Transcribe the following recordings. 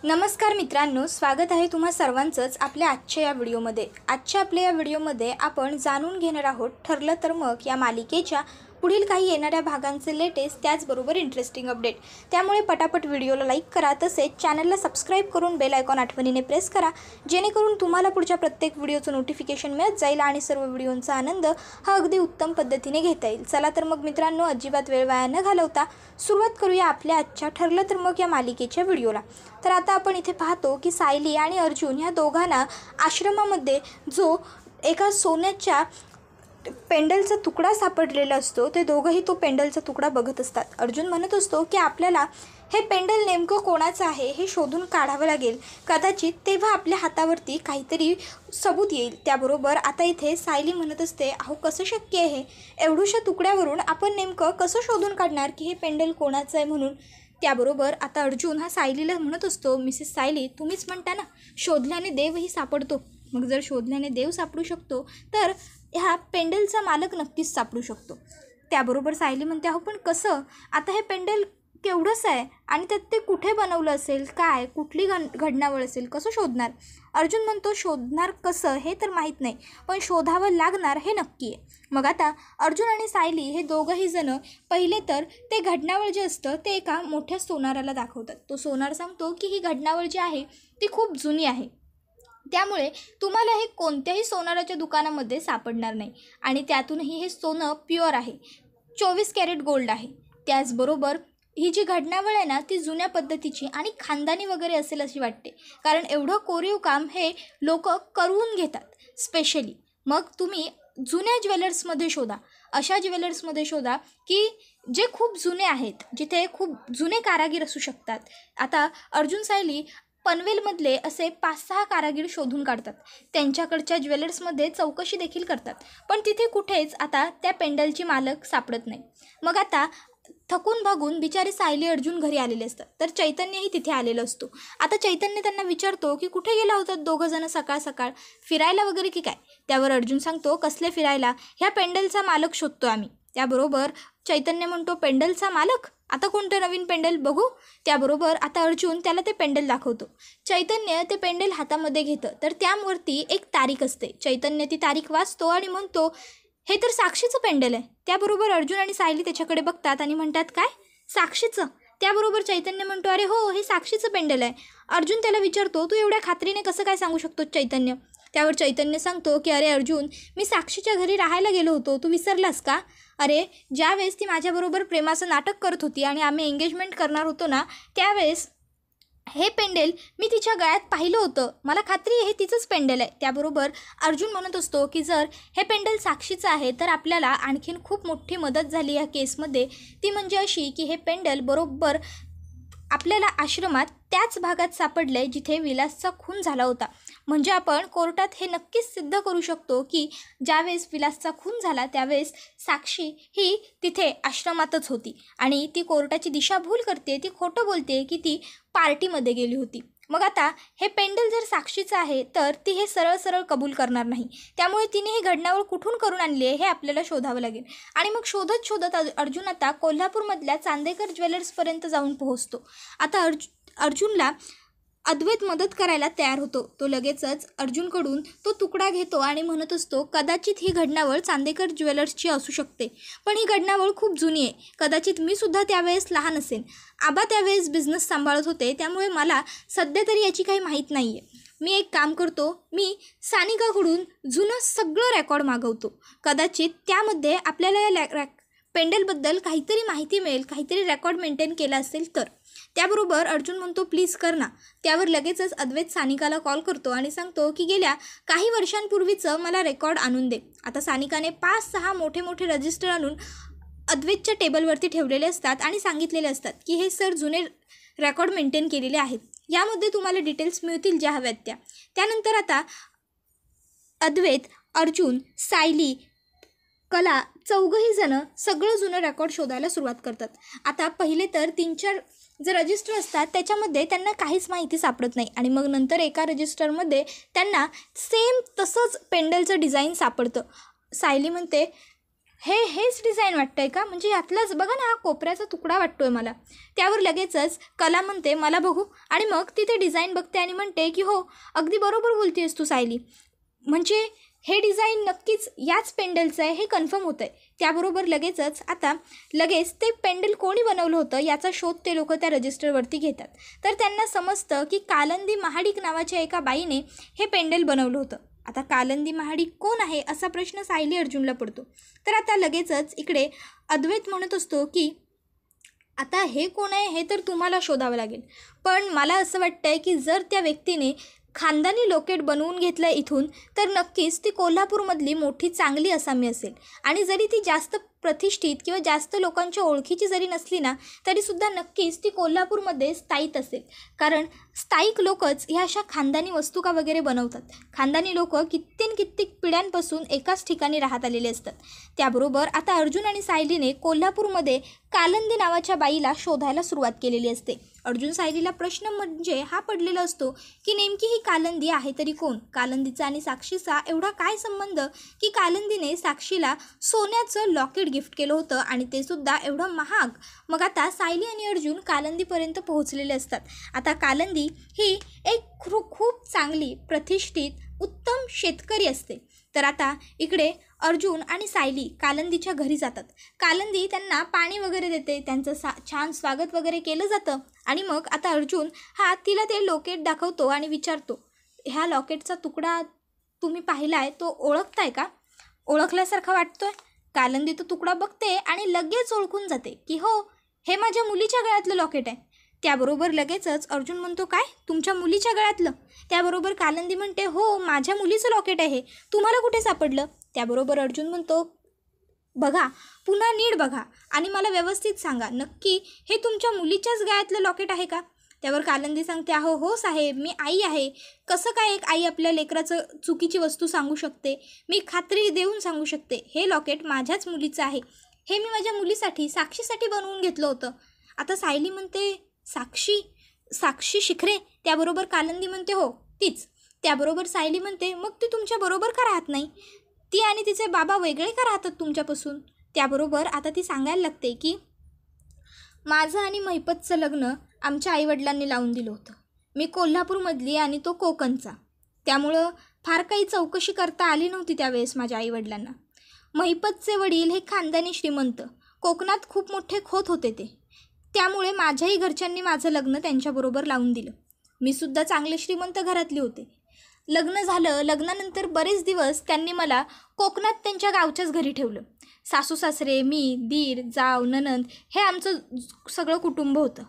नमस्कार मित्रांनो, स्वागत आहे तुम्हा सर्वांचंच आपल्या आजच्या या व्हिडिओमध्ये। आजच्या आपल्या या व्हिडिओमध्ये आपण जाणून घेणार आहोत ठरलं तर मग या मालिकेच्या पुढील काही येणाऱ्या भागांचे लेटेस्ट त्याचबरोबर इंटरेस्टिंग अपडेट। त्यामुळे पटापट व्हिडिओला लाईक करा, तसेच चॅनलला सबस्क्राईब करून बेल आयकॉन आठवणीने प्रेस करा, जेणेकरून तुम्हाला पुढच्या प्रत्येक व्हिडिओचं नोटिफिकेशन मिळत जाईल आणि सर्व व्हिडिओंचा आनंद हा अगदी उत्तम पद्धतीने घेता येईल। चला तर मग मित्रांनो, अजिबात वेळ वाया न घालवता सुरुवात करूया आपल्या आजच्या ठरलं तर मग या मालिकेच्या व्हिडिओला। तर आता आपण इथे पाहतो की सायली आणि अर्जुन ह्या दोघांना आश्रमामध्ये जो एका सोन्याच्या पेंडलचा तुकडा सापडलेला असतो, ते दोघंही तो पेंडलचा तुकडा बघत असतात। अर्जुन म्हणत असतो की आपल्याला हे पेंडल नेमकं कोणाचं आहे हे शोधून काढावं लागेल, कदाचित तेव्हा आपल्या हातावरती काहीतरी सबूत येईल। त्याबरोबर आता इथे सायली म्हणत असते, अहो कसं शक्य आहे, एवढ्याशा तुकड्यावरून आपण नेमकं कसं शोधून काढणार की हे पेंडल कोणाचं आहे म्हणून। त्याबरोबर आता अर्जुन हा सायलीला म्हणत असतो, मिसेस सायली, तुम्हीच म्हणता ना शोधल्याने देवही सापडतो, मग जर शोधल्याने देव सापडू शकतो तर ह्या पेंडलचा मालक नक्कीच सापडू शकतो। त्याबरोबर सायली म्हणते, अहो पण कसं, आता हे पेंडल केवढंच आहे आणि त्यात ते कुठे बनवलं असेल, काय कुठली घडणावळ असेल, कसं शोधणार। अर्जुन म्हणतो, शोधणार कसं हे तर माहीत नाही, पण शोधावं लागणार हे नक्की आहे। मग आता अर्जुन आणि सायली हे दोघंही जण पहिले तर ते घडणावळ जे असतं ते एका मोठ्या सोनाराला दाखवतात। तो सोनार सांगतो की ही घडणावळ जी आहे ती खूप जुनी आहे, त्यामुळे तुम्हाला हे कोणत्याही सोनाराच्या दुकानामध्ये सापडणार नाही आणि त्यातूनही हे सोनं प्युअर आहे, 24 कॅरेट गोल्ड आहे। त्याचबरोबर ही जी घडणावळ आहे ना ती जुन्या पद्धतीची आणि खानदानी वगैरे असेल अशी वाटते, कारण एवढं कोरीव काम हे लोक करून घेतात स्पेशली। मग तुम्ही जुन्या ज्वेलर्समध्ये शोधा, अशा ज्वेलर्समध्ये शोधा की जे खूप जुने आहेत, जिथे खूप जुने कारागीर असू शकतात। आता अर्जुन सायली पनवेलमधले असे 5-6 कारागीर शोधून काढतात, त्यांच्याकडच्या ज्वेलर्समध्ये चौकशी देखील करतात, पण तिथे कुठेच आता त्या पेंडलची मालक सापडत नाही। मग आता थकून भागून बिचारे सायली अर्जुन घरी आलेले असतात, तर चैतन्यही तिथे आलेलं असतो। आता चैतन्य त्यांना विचारतो की कुठे गेला होता दोघं जण सकाळ सकाळ, फिरायला वगैरे की काय। त्यावर अर्जुन सांगतो, कसले फिरायला, ह्या पेंडलचा मालक शोधतो आम्ही। त्याबरोबर चैतन्य म्हणतो, पेंडलचा मालक, आता कोणतं नवीन पेंडल बघू। त्याबरोबर आता अर्जुन त्याला ते पेंडल दाखवतो। चैतन्य ते पेंडल हातामध्ये घेतं, तर त्यावरती एक तारीख असते। चैतन्य ती तारीख वाचतो आणि म्हणतो, हे तर साक्षीचं पेंडल आहे। त्याबरोबर अर्जुन आणि सायली त्याच्याकडे बघतात आणि म्हणतात, काय साक्षीचं। त्याबरोबर चैतन्य म्हणतो, अरे हो, हे साक्षीचं पेंडल आहे। अर्जुन त्याला विचारतो, तू एवढ्या खात्रीने कसं काय सांगू शकतो चैतन्य। त्यावर चैतन्य सांगतो की अरे अर्जुन, मी साक्षीच्या घरी राहायला गेलो होतो, तू विसरलास का। अरे ज्यावेळेस ती माझ्याबरोबर प्रेमाचं नाटक करत होती आणि आम्ही एंगेजमेंट करणार होतो ना, त्यावेळेस हे पेंडल मी तिच्या गळ्यात पाहिलं होतं, मला खात्री आहे हे तिचंच पेंडल आहे। त्याबरोबर अर्जुन म्हणत असतो की जर हे पेंडल साक्षीचं आहे तर आपल्याला आणखीन खूप मोठी मदत झाली या केसमध्ये, ती म्हणजे अशी की हे पेंडल बरोबर आपल्याला आश्रमात त्याच भागात सापडलं आहे जिथे विलासचा खून झाला होता। म्हणजे आपण कोर्टात हे नक्कीच सिद्ध करू शकतो की ज्यावेळेस विलासचा खून झाला त्यावेळेस साक्षी ही तिथे आश्रमातच होती आणि ती कोर्टाची दिशाभूल करते, ती खोटं बोलते की ती पार्टीमध्ये गेली होती। मग आता हे पेंडल जर साक्षीचं आहे तर ती हे सरळ सरळ कबूल करणार नाही, त्यामुळे तिने ही घडणावळ कुठून करून आणली आहे हे आपल्याला शोधावं लागेल। आणि मग शोधत शोधत अर्जुन आता कोल्हापूरमधल्या चांदेकर ज्वेलर्सपर्यंत जाऊन पोहोचतो। आता अर्जुनला अद्वैत मदत करायला तयार होतो। तो लगेचच अर्जुनकडून तो तुकडा घेतो आणि म्हणत असतो, कदाचित ही घडणावळ चांदेकर ज्वेलर्सची असू शकते, पण ही घडणावळ खूप जुनी आहे, कदाचित मी सुद्धा त्यावेळेस लहान असेन, आबा त्यावेळेस बिझनेस सांभाळत होते, त्यामुळे मला सध्या तरी याची काही माहीत नाही आहे। मी एक काम करतो, मी सानिकाकडून जुनं सगळं रेकॉर्ड मागवतो, कदाचित त्यामध्ये आपल्याला या पेंडलबद्दल काहीतरी माहिती मिळेल, काहीतरी रेकॉर्ड मेंटेन केला असेल तर। त्याबरोबर अर्जुन म्हणतो, प्लीज कर ना। त्यावर लगेचच अद्वैत सानिकाला कॉल करतो आणि सांगतो की गेल्या काही वर्षांपूर्वीचं मला रेकॉर्ड आणून दे। आता सानिकाने 5-6 मोठे मोठे रजिस्टर आणून अद्वैतच्या टेबलवरती ठेवलेले असतात आणि सांगितलेले असतात की हे सर जुने रेकॉर्ड मेंटेन केलेले आहेत, यामध्ये तुम्हाला डिटेल्स मिळतील ज्या हव्यात त्या। त्यानंतर आता अद्वैत, अर्जुन, सायली, कला चौघही जण सगळं जुनं रेकॉर्ड शोधायला सुरुवात करतात। आता पहिले तर 3-4 जे रजिस्टर असतात त्याच्यामध्ये त्यांना काहीच माहिती सापडत नाही आणि मग नंतर एका रजिस्टरमध्ये त्यांना सेम तसंच पेंडलचं डिझाईन सापडतं। सायली म्हणते, हेच डिझाईन वाटतंय का? म्हणजे यातलाच बघा ना, हा कोपऱ्याचा तुकडा वाटतोय मला. त्यावर लगेचच कला म्हणते मला बघू, आणि मग ती ते डिझाईन बघते आणि म्हणते की हो, अगदी बरोबर बोलतेस तू सायली. म्हणजे हे डिझाईन नक्कीच याच पेंडलचं आहे हे कन्फर्म होतं आहे. त्याबरोबर लगेच ते पेंडल कोणी बनवलं होतं याचा शोध ते लोक त्या रजिस्टरवरती घेतात. तर त्यांना समजतं की कालंदी महाडिक नावाच्या एका बाईने हे पेंडल बनवलं होतं. आता कालंदी महाडिक कोण आहे असा प्रश्न सायली अर्जुनला पडतो. तर आता लगेचच इकडे अद्वैत म्हणत असतो की आता हे कोण आहे हे तर तुम्हाला शोधावं लागेल, पण मला असं वाटतं आहे की जर त्या व्यक्तीने खानदानी लॉकेट बनवून घेतलं इथून तर नक्कीच ती कोल्हापूरमधली मोठी चांगली असामी असेल. आणि जरी ती जास्त प्रतिष्ठित किंवा जास्त लोकांच्या ओळखीची जरी नसली ना, तरीसुद्धा नक्कीच ती कोल्हापूरमध्ये स्थायिक असेल. कारण स्थायिक लोकच ह्या अशा खानदानी वस्तू का वगैरे बनवतात. खानदानी लोक कित्येक पिढ्यांपासून एकाच ठिकाणी राहत आलेले असतात. त्याबरोबर आता अर्जुन आणि सायलीने कोल्हापूरमध्ये कालंदी नावाच्या बाईला शोधायला सुरुवात केलेली असते. अर्जुन सायलीला प्रश्न म्हणजे हा पडलेला असतो की नेमकी ही कालंदी आहे तरी कोण? कालंदीचा आणि साक्षीचा एवढा काय संबंध की कालंदीने साक्षीला सोन्याचं लॉकेट गिफ्ट केलं होतं आणि ते सुद्धा एवढं महाग. मग आता सायली आणि अर्जुन कालंदीपर्यंत पोहोचलेले असतात. आता कालंदी ही एक खूप चांगली प्रतिष्ठित उत्तम शेतकरी असते. तर आता इकडे अर्जुन आणि सायली कालंदीच्या घरी जातात. कालंदी त्यांना पाणी वगैरे देते, त्यांचं छान स्वागत वगैरे केलं जातं. आणि मग आता अर्जुन हा तिला ते लॉकेट दाखवतो आणि विचारतो, ह्या लॉकेटचा तुकडा तुम्ही पाहिला आहे, तो ओळखताय का? ओळखल्यासारखा वाटतोय? कालंदी तो तुकडा बघते आणि लगेच ओळखून जाते की हो, हे माझ्या मुलीच्या गळ्यातलं लॉकेट आहे. त्याबरोबर लगेचच अर्जुन म्हणतो काय, तुमच्या मुलीच्या गळ्यातलं? त्याबरोबर कालंदी म्हणते हो, माझ्या मुलीचं लॉकेट आहे, तुम्हाला कुठे सापडलं? त्याबरोबर अर्जुन म्हणतो बघा, पुन्हा नीट बघा आणि मला व्यवस्थित सांगा, नक्की हे तुमच्या मुलीच्याच गळ्यातलं लॉकेट आहे का? त्यावर कालंदी सांगते हो साहेब, मी आई आहे. कसं काय एक आई आपल्या लेकराचं चुकीची वस्तू सांगू शकते? मी खात्री देऊन सांगू शकते, हे लॉकेट माझ्याच मुलीचं आहे. हे मी माझ्या मुलीसाठी साक्षीसाठी बनवून घेतलं होतं. आता सायली म्हणते साक्षी शिखरे? त्याबरोबर कालंदी म्हणते हो, तीच. त्याबरोबर सायली म्हणते मग ती तुमच्याबरोबर का राहत नाही? ती आणि तिचे बाबा वेगळे का राहतात तुमच्यापासून? त्याबरोबर आता ती सांगायला लागते की माझं आणि महिपतचं लग्न आमच्या आईवडिलांनी लावून दिलं होतं. मी कोल्हापूरमधली आणि तो कोकणचा, त्यामुळं फार काही चौकशी करता आली नव्हती त्यावेळेस माझ्या आईवडिलांना. महिपतचे वडील हे खानदानी श्रीमंत, कोकणात खूप मोठे खोत होते ते, त्यामुळे माझ्याही घरच्यांनी माझं लग्न त्यांच्याबरोबर लावून दिलं. मी सुद्धा चांगले श्रीमंत घरातली होते. लग्न झालं. लग्नानंतर बरेच दिवस त्यांनी मला कोकणात त्यांच्या गावच्याच घरी ठेवलं. सासू सासरे, मी, दीर, जाव, ननंद हे आमचं सगळं कुटुंब होतं.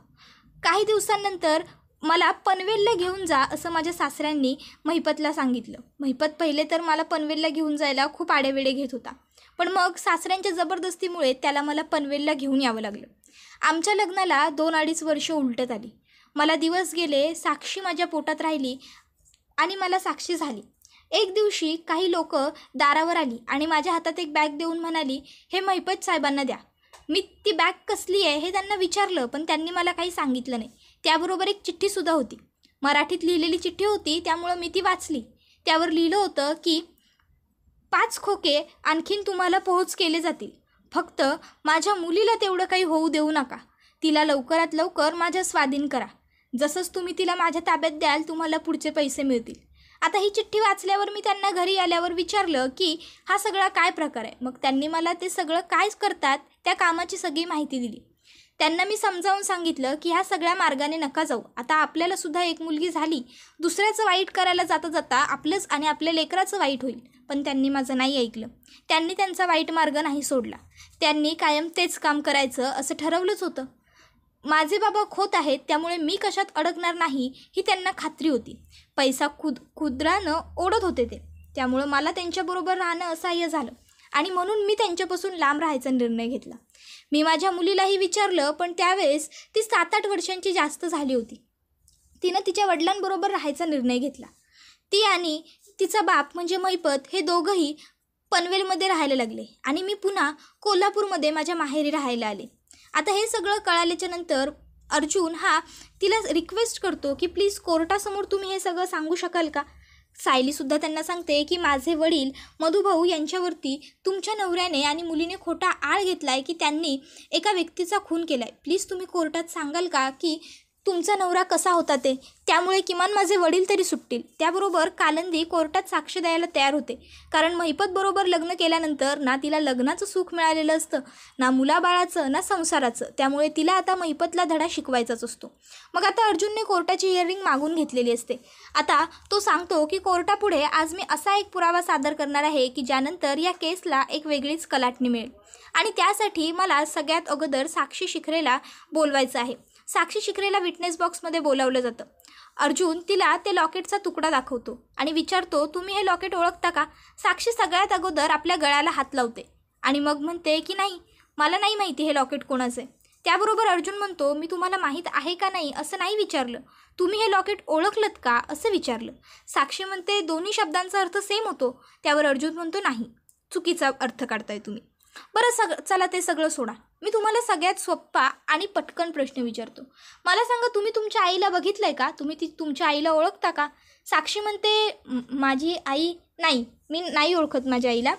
काही दिवसांनंतर मला पनवेलला घेऊन जा असं माझ्या सासऱ्यांनी महिपतला सांगितलं. महिपत पहिले तर मला पनवेलला घेऊन जायला खूप आडेवेडे घेत होता, पण मग सासऱ्यांच्या जबरदस्तीमुळे त्याला मला पनवेलला घेऊन यावं लागलं. आमच्या लग्नाला 2-2.5 वर्ष उलटत आली. मला दिवस गेले, साक्षी माझ्या पोटात राहिली आणि मला साक्षी झाली. एक दिवशी काही लोक दारावर आली आणि माझ्या हातात एक बॅग देऊन म्हणाली, हे महिपत साहेबांना द्या. मी ती बॅग कसली आहे हे त्यांना विचारलं, पण त्यांनी मला काही सांगितलं नाही. त्याबरोबर एक चिठ्ठीसुद्धा होती, मराठीत लिहिलेली चिठ्ठी होती, त्यामुळं मी ती वाचली. त्यावर लिहिलं होतं की 5 खोके आणखीन तुम्हाला पोहोच केले जातील, फक्त माझ्या मुलीला तेवढं काही होऊ देऊ नका. तिला लवकरात लवकर माझ्या स्वाधीन करा. जसंच तुम्ही तिला माझ्या ताब्यात द्याल, तुम्हाला पुढचे पैसे मिळतील. आता ही चिठ्ठी वाचल्यावर मी त्यांना घरी आल्यावर विचारलं की हा सगळा काय प्रकार आहे. मग त्यांनी मला ते सगळं काय करतात त्या कामाची सगळी माहिती दिली. त्यांना मी समजावून सांगितलं की ह्या सगळ्या मार्गाने नका जाऊ. आता आपल्याला सुद्धा एक मुलगी झाली, दुसऱ्याचं वाईट करायला जाता जाता आपलंच आणि आपल्या लेकराचं वाईट होईल. पण त्यांनी माझं नाही ऐकलं. त्यांनी त्यांचा वाईट मार्ग नाही सोडला. त्यांनी कायम तेच काम करायचं असं ठरवलंच होतं. माझे बाबा खोत आहेत, त्यामुळे मी कशात अडकणार नाही ही त्यांना खात्री होती. पैसा खुद्रानं ओढत होते ते, त्यामुळं मला त्यांच्याबरोबर राहणं असह्य झालं आणि म्हणून मी त्यांच्यापासून लांब राहायचा निर्णय घेतला. मी माझ्या मुलीलाही विचारलं, पण त्यावेळेस ती 7-8 वर्षांची जास्त झाली होती. तिनं तिच्या वडिलांबरोबर राहायचा निर्णय घेतला. ती आणि तिचा बाप म्हणजे महिपत हे दोघंही पनवेलमध्ये राहायला लागले आणि मी पुन्हा कोल्हापूरमध्ये माझ्या माहेरी राहायला आले. आता हे सगळं कळाल्याच्या नंतर अर्जुन हा तिला रिक्वेस्ट करतो की प्लीज कोर्टासमोर तुम्ही हे सगळं सांगू शकाल का? सायलीसुद्धा त्यांना सांगते की माझे वडील मधुभाऊ यांच्यावरती तुमच्या नवऱ्याने आणि मुलीने खोटा आळ घेतला आहे की त्यांनी एका व्यक्तीचा खून केला आहे. प्लीज तुम्ही कोर्टात सांगाल का की तुमचा नवरा कसा होता ते, त्यामुळे किमान माझे वडील तरी सुटतील. त्याबरोबर कालंदी कोर्टात साक्ष द्यायला तयार होते, कारण महिपतबरोबर लग्न केल्यानंतर ना तिला लग्नाचं सुख मिळालेलं असतं, ना मुलाबाळाचं, ना संसाराचं. त्यामुळे तिला आता महिपतला धडा शिकवायचाच असतो. मग आता अर्जुनने कोर्टाची हिअरिंग मागून घेतलेली असते. आता तो सांगतो की कोर्टापुढे आज मी असा एक पुरावा सादर करणार आहे की ज्यानंतर या केसला एक वेगळीच कलाटणी मिळेल, आणि त्यासाठी मला सगळ्यात अगोदर साक्षी शिखरेला बोलवायचं आहे. साक्षी शिखरेला विटनेस बॉक्समध्ये बोलावलं जातं. अर्जुन तिला ते लॉकेटचा तुकडा दाखवतो आणि विचारतो, तुम्ही हे लॉकेट ओळखता का? साक्षी सगळ्यात अगोदर आपल्या गळ्याला हात लावते आणि मग म्हणते की नाही, मला नाही माहिती हे लॉकेट कोणाचं आहे. त्याबरोबर अर्जुन म्हणतो, मी तुम्हाला माहीत आहे का नाही असं नाही विचारलं, तुम्ही हे लॉकेट ओळखलत का असं विचारलं. साक्षी म्हणते, दोन्ही शब्दांचा अर्थ सेम होतो. त्यावर अर्जुन म्हणतो, नाही, चुकीचा अर्थ काढताय तुम्ही. बरं चला ते सगळं सोडा, मी तुम्हाला सगळ्यात सोप्पा आणि पटकन प्रश्न विचारतो. मला सांगा, तुम्ही तुमच्या आईला बघितलं आहे का? तुम्ही तुमच्या आईला ओळखता का? साक्षी म्हणते, माझी आई नाही, मी नाही ओळखत माझ्या आईला,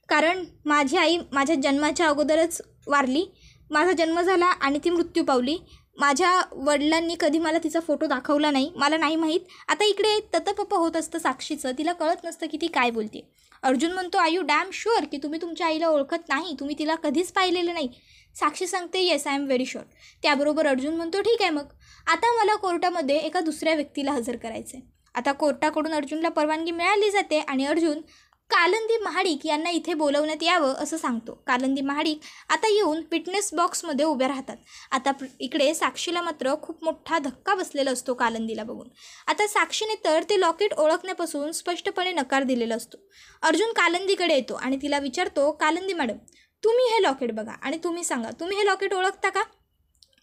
कारण माझी आई माझ्या जन्माच्या अगोदरच वारली. माझा जन्म झाला आणि ती मृत्यू पावली. माझ्या वडिलांनी कधी मला तिचा फोटो दाखवला नाही, मला नाही माहीत. आता इकडे ततपप होत असतं साक्षीचं, तिला कळत नसतं की ती काय बोलते. अर्जुन म्हणतो, आर यू डॅम शुअर की तुम्ही तुमच्या आईला ओळखत नाही, तुम्ही तिला कधीच पाहिलेलं नाही? साक्षी सांगते, yes, I am very sure. त्याबरोबर अर्जुन म्हणतो, ठीक आहे, मग आता मला कोर्टामध्ये एका दुसऱ्या व्यक्तीला हजर करायचं आहे. आता कोर्टाकडून अर्जुनला परवानगी मिळाली जाते आणि अर्जुन कालंदी महाडिक यांना इथे बोलवण्यात यावं असं सांगतो. कालंदी महाडिक आता येऊन विटनेस बॉक्समध्ये उभ्या राहतात. आता इकडे साक्षीला मात्र खूप मोठा धक्का बसलेला असतो कालंदीला बघून. आता साक्षीने तर ते लॉकेट ओळखण्यापासून स्पष्टपणे नकार दिलेला असतो. अर्जुन कालंदीकडे येतो आणि तिला विचारतो, कालंदी मॅडम, तुम्ही हे लॉकेट बघा आणि तुम्ही सांगा, तुम्ही हे लॉकेट ओळखता का?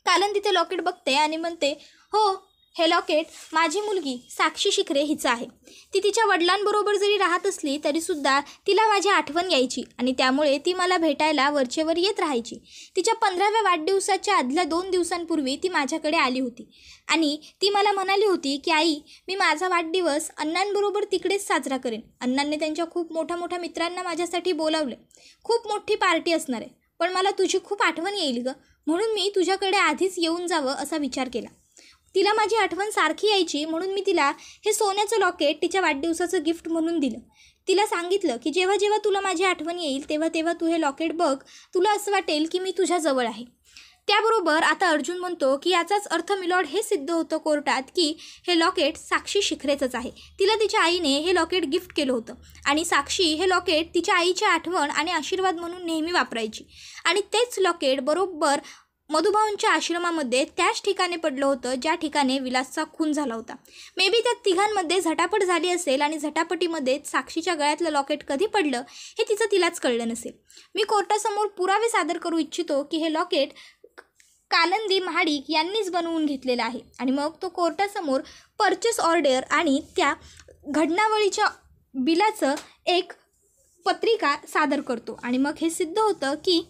कालंदी ते लॉकेट बघते आणि म्हणते, हो, हे लॉकेट माझी मुलगी साक्षी शिखरे हिचं आहे. ती तिच्या वडिलांबरोबर जरी राहत असली तरीसुद्धा तिला माझी आठवण यायची आणि त्यामुळे ती मला भेटायला वरचेवर येत राहायची. तिच्या 15व्या वाढदिवसाच्या आदल्या 2 दिवसांपूर्वी ती माझ्याकडे आली होती आणि ती मला म्हणाली होती की आई, मी माझा वाढदिवस अण्णांबरोबर तिकडेच साजरा करेन. अण्णांनी त्यांच्या खूप मोठ्या मित्रांना माझ्यासाठी बोलावले. खूप मोठी पार्टी असणार आहे, पण मला तुझी खूप आठवण येईल गं, म्हणून मी तुझ्याकडे आधीच येऊन जावं असा विचार केला. तिला माझी आठवण सारखी यायची म्हणून मी तिला हे सोन्याचं लॉकेट तिच्या वाढदिवसाचं गिफ्ट म्हणून दिलं. तिला सांगितलं की जेव्हा जेव्हा तुला माझी आठवण येईल तेव्हा तेव्हा तू हे लॉकेट बघ, तुला असं वाटेल की मी तुझ्याजवळ आहे. त्याबरोबर आता अर्जुन म्हणतो की याचाच अर्थ मिलॉर्ड हे सिद्ध होतं कोर्टात की हे लॉकेट साक्षी शिखरेचंच आहे. तिला तिच्या आईने हे लॉकेट गिफ्ट केलं होतं आणि साक्षी हे लॉकेट तिच्या आईची आठवण आणि आशीर्वाद म्हणून नेहमी वापरायची. आणि तेच लॉकेट बरोबर मधुभाऊंच्या आश्रमामध्ये त्याच ठिकाणी पडलं होतं ज्या ठिकाणी विलासचा खून झाला होता. मे बी त्या तिघांमध्ये झटापट झाली असेल आणि झटापटीमध्ये साक्षीच्या गळ्यातलं लॉकेट कधी पडलं हे तिलाच कळलं नसेल. मी कोर्टासमोर पुरावे सादर करू इच्छितो की हे लॉकेट कालंदी महाडिक यांनीच बनवून घेतलेलं आहे. आणि मग तो कोर्टासमोर परचेस ऑर्डर आणि त्या घटनावळीच्या बिलाचं एक पत्रिका सादर करतो आणि मग हे सिद्ध होतं की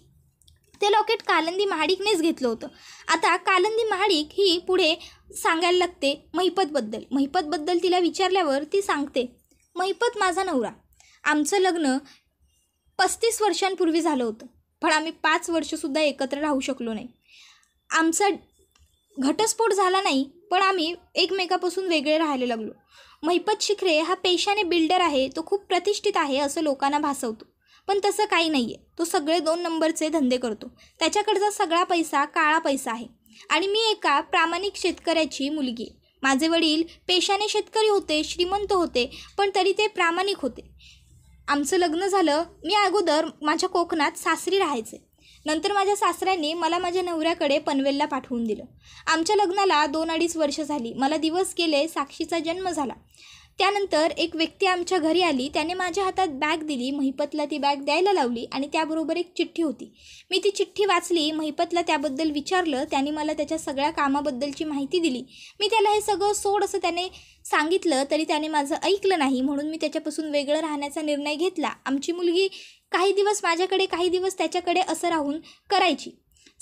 ते लॉकेट कालंदी महाडिकनेच घेतलं होतं. आता कालंदी महाडिक ही पुढे सांगायला लागते महिपतबद्दल तिला विचारल्यावर ती सांगते, महिपत माझा नवरा, आमचं लग्न 35 वर्षांपूर्वी झालं होतं, पण आम्ही 5 वर्षसुद्धा एकत्र राहू शकलो नाही. आमचा घटस्फोट झाला नाही, पण आम्ही एकमेकापासून वेगळे राहायला लागलो. महिपत शिखरे हा पेशाने बिल्डर आहे, तो खूप प्रतिष्ठित आहे असं लोकांना भासवतो, पण तसं काही नाही आहे. तो सगळे 2 नंबरचे धंदे करतो. त्याच्याकडचा सगळा पैसा काळा पैसा आहे आणि मी एका प्रामाणिक शेतकऱ्याची मुलगी आहे. माझे वडील पेशाने शेतकरी होते, श्रीमंत होते, पण तरी ते प्रामाणिक होते. आमचं लग्न झालं, मी अगोदर माझ्या कोकणात सासरी राहायचे. नंतर माझ्या सासऱ्यांनी मला माझ्या नवऱ्याकडे पनवेलला पाठवून दिलं. आमच्या लग्नाला 2-2.5 वर्ष झाली. मला दिवस गेले, साक्षीचा जन्म झाला. त्यानंतर एक व्यक्ती आमच्या घरी आली, त्याने माझ्या हातात बॅग दिली. महिपतला ती बॅग द्यायला लावली आणि त्याबरोबर एक चिठ्ठी होती. मी ती चिठ्ठी वाचली, महिपतला त्याबद्दल विचारलं. त्याने मला त्याच्या सगळ्या कामाबद्दलची माहिती दिली. मी त्याला हे सगळं सोड असं त्याने सांगितलं, तरी त्याने माझं ऐकलं नाही. म्हणून मी त्याच्यापासून वेगळं राहण्याचा निर्णय घेतला. आमची मुलगी काही दिवस माझ्याकडे, काही दिवस त्याच्याकडे असं राहून करायची.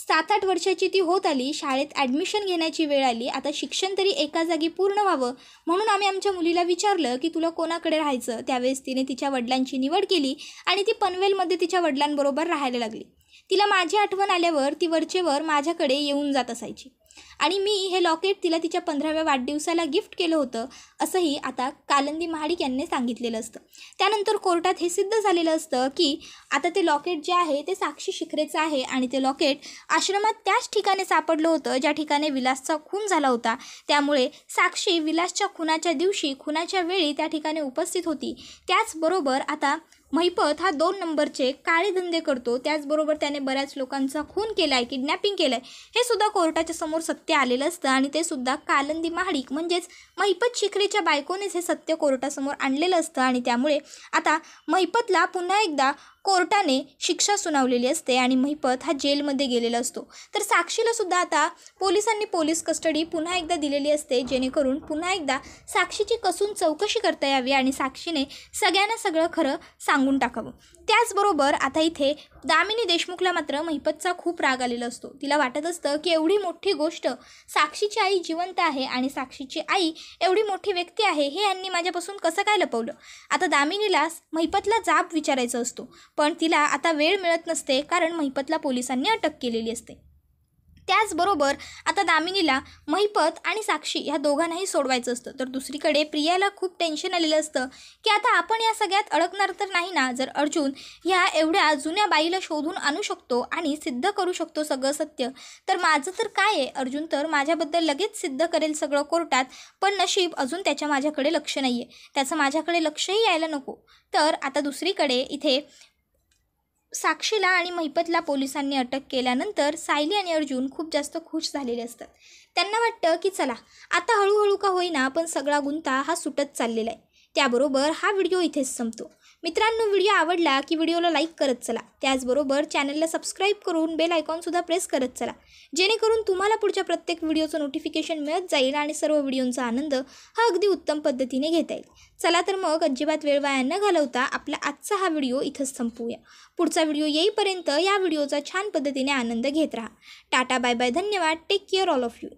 7-8 वर्षाची ती होत आली. शाळेत ॲडमिशन घेण्याची वेळ आली. आता शिक्षण तरी एका जागी पूर्ण व्हावं म्हणून आम्ही आमच्या मुलीला विचारलं की तुला कोणाकडे राहायचं. त्यावेळेस तिने तिच्या वडिलांची निवड केली आणि ती पनवेलमध्ये तिच्या वडिलांबरोबर राहायला लागली. तिला माझी आठवण आल्यावर ती वरचेवर माझ्याकडे येऊन जात असायची आणि मी हे लॉकेट तिला तिच्या 15व्या वाढदिवसाला गिफ्ट केलं होतं असंही आता कालिंदी महाडिक यांनी सांगितलेलं असतं. त्यानंतर कोर्टात हे सिद्ध झालेलं असतं की आता ते लॉकेट जे आहे ते साक्षी शिखरेचं आहे आणि ते लॉकेट आश्रमात त्याच ठिकाणी सापडलं होतं ज्या ठिकाणी विलासचा खून झाला होता. त्यामुळे साक्षी विलासच्या खुनाच्या दिवशी खुनाच्या वेळी त्या ठिकाणी उपस्थित होती. त्याचबरोबर आता महिपत हा 2 नंबरचे काळे धंदे करतो. त्याचबरोबर त्याने बऱ्याच लोकांचा खून केला आहे, किडनॅपिंग केलं आहे, हे सुद्धा कोर्टाच्या समोर सत्य आलेलं असतं आणि ते सुद्धा कालिंदी महाडिक म्हणजेच महिपत शिखरेच्या बायकोनेच हे सत्य कोर्टासमोर आणलेलं असतं आणि त्यामुळे आता महिपतला पुन्हा एकदा कोर्टाने शिक्षा सुनावलेली असते आणि महिपत हा जेलमध्ये गेलेला असतो. तर साक्षीला सुद्धा आता पोलिसांनी पोलीस कस्टडी पुन्हा एकदा दिलेली असते जेणेकरून पुन्हा एकदा साक्षीची कसून चौकशी करता यावी आणि साक्षीने सगळ्यांना सगळं खरं सांगून टाकावं. त्याचबरोबर आता इथे दामिनी देशमुखला मात्र महिपतचा खूप राग आलेला असतो. तिला वाटत असतं की एवढी मोठी गोष्ट, साक्षीची आई जिवंत आहे आणि साक्षीची आई एवढी मोठी व्यक्ती आहे, हे यांनी माझ्यापासून कसं काय लपवलं. आता दामिनीला महिपतला जाब विचारायचा असतो पण तिला आता वेळ मिळत नसते कारण महिपतला पोलिसांनी अटक केलेली असते. त्याचबरोबर आता दामिनीला महिपत आणि साक्षी ह्या दोघांनाही सोडवायचं असतं. तर दुसरीकडे प्रियाला खूप टेन्शन आलेलं असतं की आता आपण या सगळ्यात अडकणार तर नाही ना. जर अर्जुन ह्या एवढ्या जुन्या बाईला शोधून आणू शकतो आणि सिद्ध करू शकतो सगळं सत्य, तर माझं तर काय आहे. अर्जुन तर माझ्याबद्दल लगेच सिद्ध करेल सगळं कोर्टात, पण नशीब अजून त्याच्या माझ्याकडे लक्ष नाही आहे, त्याचं माझ्याकडे लक्षही यायला नको. तर आता दुसरीकडे इथे साक्षीला आणि महिपतला पोलिसांनी अटक केल्यानंतर सायली आणि अर्जुन खूप जास्त खुश झालेले असतात. त्यांना वाटतं की चला आता हळूहळू का होईना पण सगळा गुंता हा सुटत चाललेला आहे. त्याबरोबर हा व्हिडिओ इथेच संपतो. मित्रांनो, व्हिडिओ आवडला की व्हिडिओला लाईक करत चला. त्याचबरोबर चॅनलला सबस्क्राईब करून बेल आयकॉनसुद्धा प्रेस करत चला जेणेकरून तुम्हाला पुढच्या प्रत्येक व्हिडिओचं नोटिफिकेशन मिळत जाईल आणि सर्व व्हिडिओंचा आनंद हा अगदी उत्तम पद्धतीने घेता येईल. चला तर मग अजिबात वेळ वाया न घालवता आपला आजचा हा व्हिडिओ इथंच संपवूया. पुढचा व्हिडिओ येईपर्यंत या व्हिडिओचा छान पद्धतीने आनंद घेत राहा. टाटा, बाय बाय, धन्यवाद. Take care all of you.